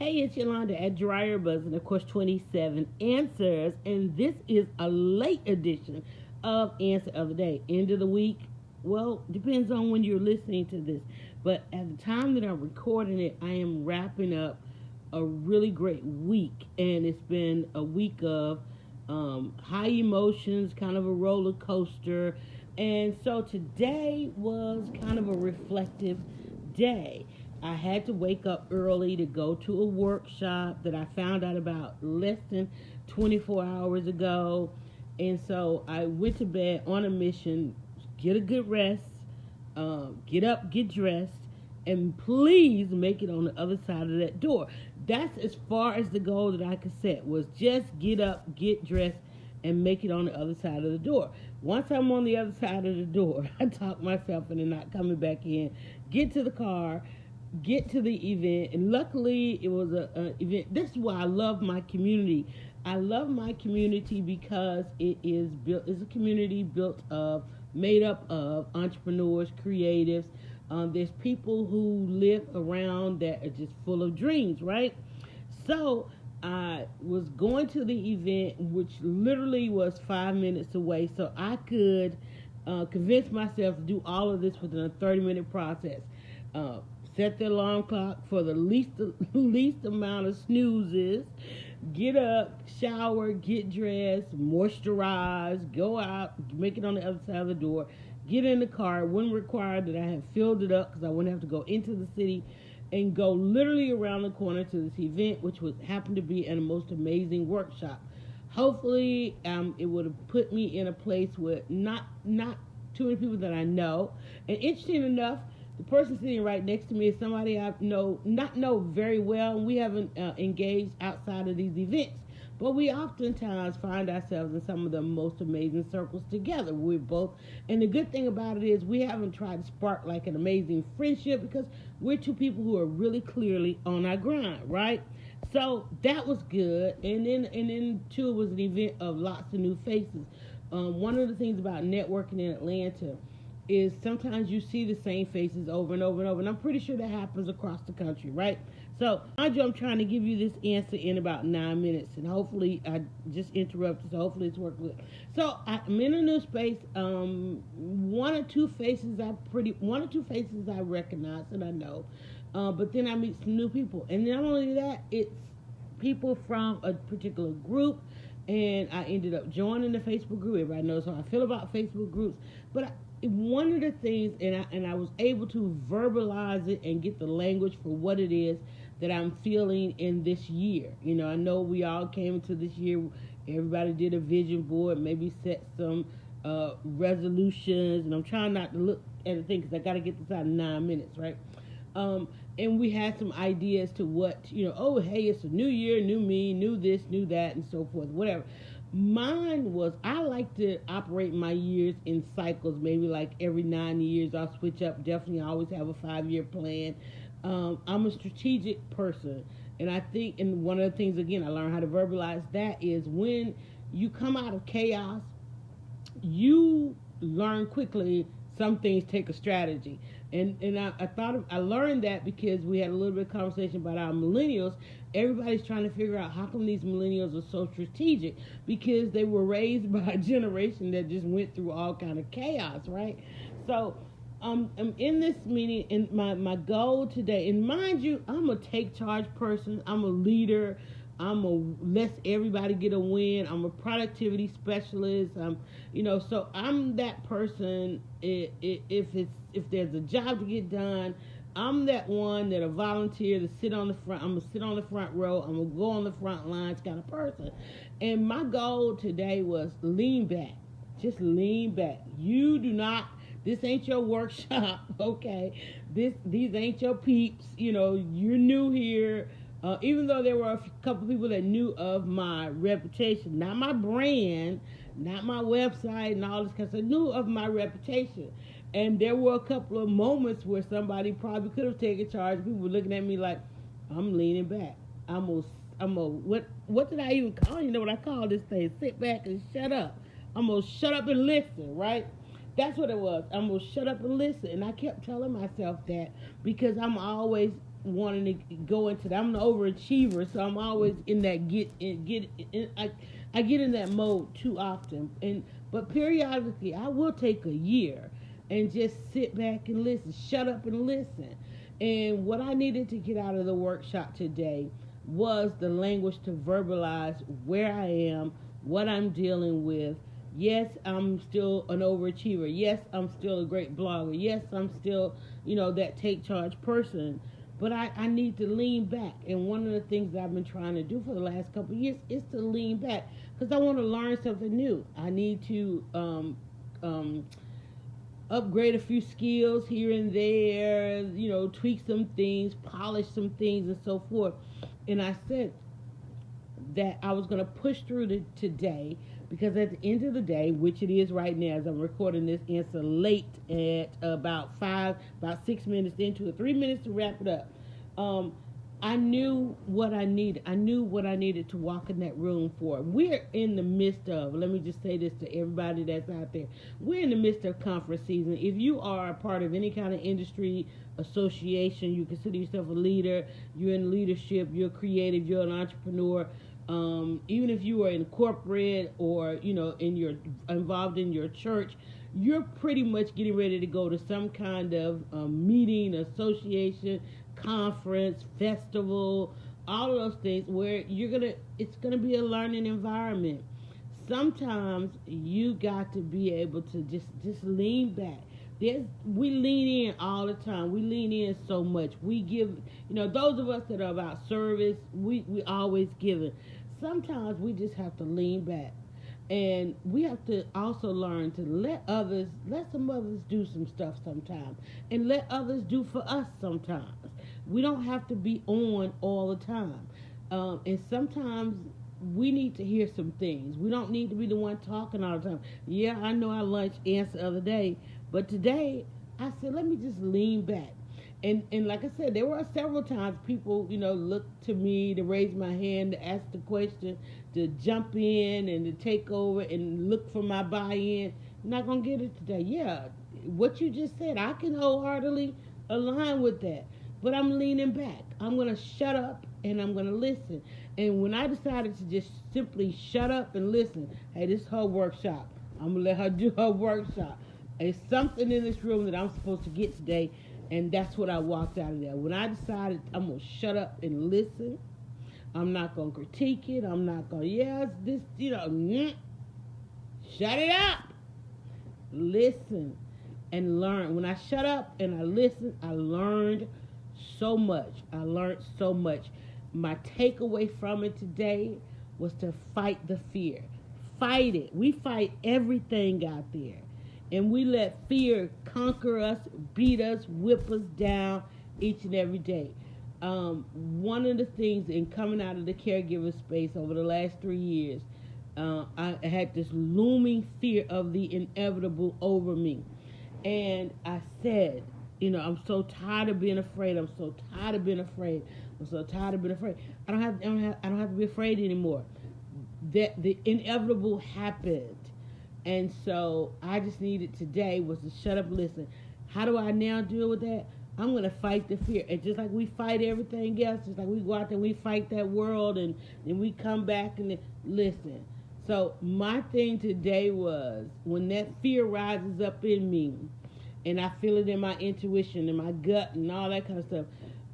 Hey, it's Yolanda at DryerBuzz, and of course, 27 Answers. And this is a late edition of Answer of the Day. End of the week, well, depends on when you're listening to this. But at the time that I'm recording it, I am wrapping up a really great week. And it's been a week of high emotions, kind of a roller coaster. And so today was kind of a reflective day. I had to wake up early to go to a workshop that I found out about less than 24 hours ago. And so I went to bed on a mission, get a good rest, get up, get dressed, and please make it on the other side of that door. That's as far as the goal that I could set, was just get up, get dressed, and make it on the other side of the door. Once I'm on the other side of the door, I talk myself into not coming back in, get to the car, get to the event, and luckily it was an event. This is why I love my community. I love my community because it's a community made up of entrepreneurs, creatives. There's people who live around that are just full of dreams, right? So I was going to the event, which literally was 5 minutes away, so I could convince myself to do all of this within a 30-minute process. Set the alarm clock for the least amount of snoozes. Get up, shower, get dressed, moisturize, go out, make it on the other side of the door, get in the car. It wouldn't require that I have filled it up because I wouldn't have to go into the city and go literally around the corner to this event, which would happen to be a most amazing workshop. Hopefully, it would have put me in a place with not too many people that I know. And interesting enough, the person sitting right next to me is somebody I not know very well, and we haven't engaged outside of these events. But we oftentimes find ourselves in some of the most amazing circles together. We're both, and the good thing about it is we haven't tried to spark like an amazing friendship because we're two people who are really clearly on our grind, right? So that was good. And then too, it was an event of lots of new faces. One of the things about networking in Atlanta is sometimes you see the same faces over and over and over, and I'm pretty sure that happens across the country, right? So, mind you, I'm trying to give you this answer in about 9 minutes, and hopefully I just interrupted, so hopefully it's working good. So, I'm in a new space. One or two faces I recognize and I know, but then I meet some new people, and not only that, it's people from a particular group. And I ended up joining the Facebook group. Everybody knows how I feel about Facebook groups, but one of the things, and I was able to verbalize it and get the language for what it is that I'm feeling in this year. You know, I know we all came into this year, everybody did a vision board, maybe set some resolutions, and I'm trying not to look at the thing because I got to get this out in 9 minutes, right? And we had some ideas to what, oh, hey, it's a new year, new me, new this, new that, and so forth, whatever. Mine was, I like to operate my years in cycles, maybe like every 9 years I'll switch up. Definitely I always have a 5-year plan. I'm a strategic person, and I think, and one of the things, again, I learned how to verbalize that is when you come out of chaos, you learn quickly some things take a strategy. And I learned that because we had a little bit of conversation about our millennials. Everybody's trying to figure out how come these millennials are so strategic, because they were raised by a generation that just went through all kind of chaos, right? So I'm in this meeting, and my goal today, and mind you, I'm a take charge person. I'm a leader. I'm a let's everybody get a win. I'm a productivity specialist. So I'm that person. If there's a job to get done, I'm that one that'll volunteer to sit on the front. I'm gonna sit on the front row. I'm gonna go on the front lines, kind of person. And my goal today was lean back. Just lean back. You do not. This ain't your workshop, okay? These ain't your peeps. You're new here. Even though there were a couple people that knew of my reputation, not my brand, not my website and all this kind of stuff, knew of my reputation. And there were a couple of moments where somebody probably could have taken charge. People were looking at me like, I'm leaning back. What did I even call? You know what I call this thing? Sit back and shut up. I'm going to shut up and listen, right? That's what it was. I'm going to shut up and listen. And I kept telling myself that because I'm always wanting to go into that. I'm an overachiever, so I'm always in that I get in that mode too often. But periodically, I will take a year and just sit back and listen, shut up and listen. And what I needed to get out of the workshop today was the language to verbalize where I am, what I'm dealing with. Yes, I'm still an overachiever. Yes, I'm still a great blogger. Yes, I'm still, that take charge person. But I need to lean back. And one of the things that I've been trying to do for the last couple of years is to lean back because I want to learn something new. I need to upgrade a few skills here and there, tweak some things, polish some things, and so forth. And I said that I was going to push through today because at the end of the day, which it is right now as I'm recording this, and it's late at about 6 minutes into it, 3 minutes to wrap it up. I knew what I needed. I knew what I needed to walk in that room for. We're in the midst of, let me just say this to everybody that's out there. We're in the midst of conference season. If you are a part of any kind of industry association, you consider yourself a leader, you're in leadership, you're creative, you're an entrepreneur, even if you are in corporate or, involved in your church, you're pretty much getting ready to go to some kind of meeting, association, conference, festival, all of those things where it's gonna be a learning environment. Sometimes you got to be able to just lean back. We lean in all the time. We lean in so much. We give, those of us that are about service, we always give it. Sometimes we just have to lean back. And we have to also learn to let some others do some stuff sometimes. And let others do for us sometimes. We don't have to be on all the time. And sometimes we need to hear some things. We don't need to be the one talking all the time. Yeah, I know I lunched ants the other day. But today, I said, let me just lean back. And like I said, there were several times people, looked to me to raise my hand, to ask the question, to jump in and to take over and look for my buy-in. I'm not going to get it today. Yeah, what you just said, I can wholeheartedly align with that. But I'm leaning back. I'm going to shut up and I'm going to listen. And when I decided to just simply shut up and listen, hey, this is her workshop. I'm going to let her do her workshop. There's something in this room that I'm supposed to get today, and that's what I walked out of there. When I decided I'm going to shut up and listen, I'm not going to critique it. I'm not going to, shut it up. Listen and learn. When I shut up and I listened, I learned so much. My takeaway from it today was to fight the fear. Fight it. We fight everything out there. And we let fear conquer us, beat us, whip us down each and every day. One of the things in coming out of the caregiver space over the last 3 years, I had this looming fear of the inevitable over me. And I said, I'm so tired of being afraid. I don't have to be afraid anymore. That the inevitable happened. And so I just needed today was to shut up and listen. How do I now deal with that? I'm going to fight the fear. And just like we fight everything else, just like we go out there and we fight that world and then we come back and listen. So my thing today was when that fear rises up in me and I feel it in my intuition and my gut and all that kind of stuff,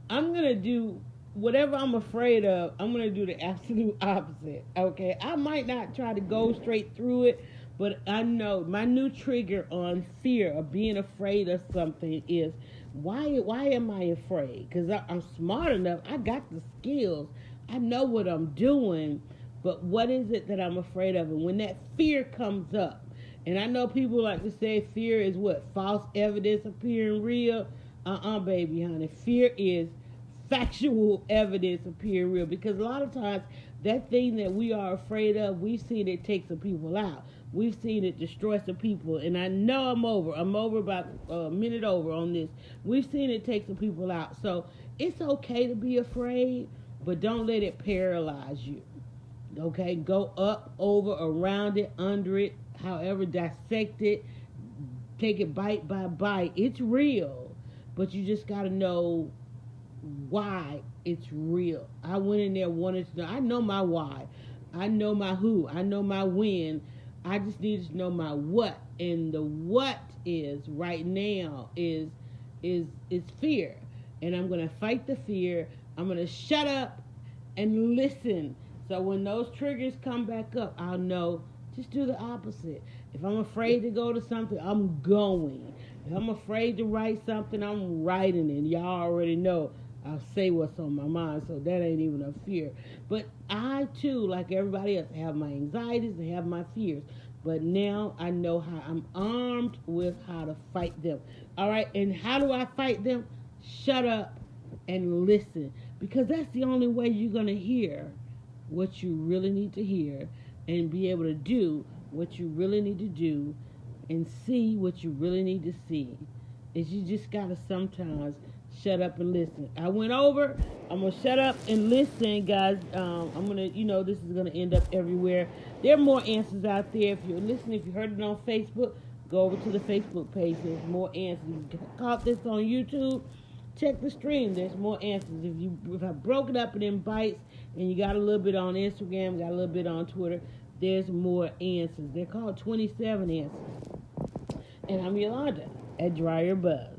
I'm going to do whatever I'm afraid of. I'm going to do the absolute opposite. Okay? I might not try to go straight through it, but I know my new trigger on fear of being afraid of something is, why am I afraid? Because I'm smart enough. I got the skills. I know what I'm doing. But what is it that I'm afraid of? And when that fear comes up, and I know people like to say fear is what? False evidence appearing real? Baby, honey. Fear is factual evidence appearing real. Because a lot of times, that thing that we are afraid of, we've seen it take some people out. We've seen it destroy some people. And I know I'm over about a minute over on this. We've seen it take some people out. So it's okay to be afraid, but don't let it paralyze you. Okay? Go up, over, around it, under it, however, dissect it. Take it bite by bite. It's real, but you just got to know why it's real. I went in there wanting to know. I know my why. I know my who. I know my when. I just need to know my what. And the what is right now is fear. And I'm going to fight the fear. I'm going to shut up and listen. So when those triggers come back up, I'll know, just do the opposite. If I'm afraid to go to something, I'm going. If I'm afraid to write something, I'm writing it. Y'all already know I'll say what's on my mind, so that ain't even a fear. But I, too, like everybody else, have my anxieties and have my fears. But now I know how I'm armed with how to fight them. All right, and how do I fight them? Shut up and listen. Because that's the only way you're going to hear what you really need to hear and be able to do what you really need to do and see what you really need to see. Is you just got to sometimes shut up and listen. I went over. I'm going to shut up and listen, guys. I'm going to, this is going to end up everywhere. There are more answers out there. If you're listening, if you heard it on Facebook, go over to the Facebook page. There's more answers. If you caught this on YouTube, check the stream. There's more answers. If I broke it up in bites and you got a little bit on Instagram, got a little bit on Twitter, there's more answers. They're called 27 answers. And I'm Yolanda at DryerBuzz.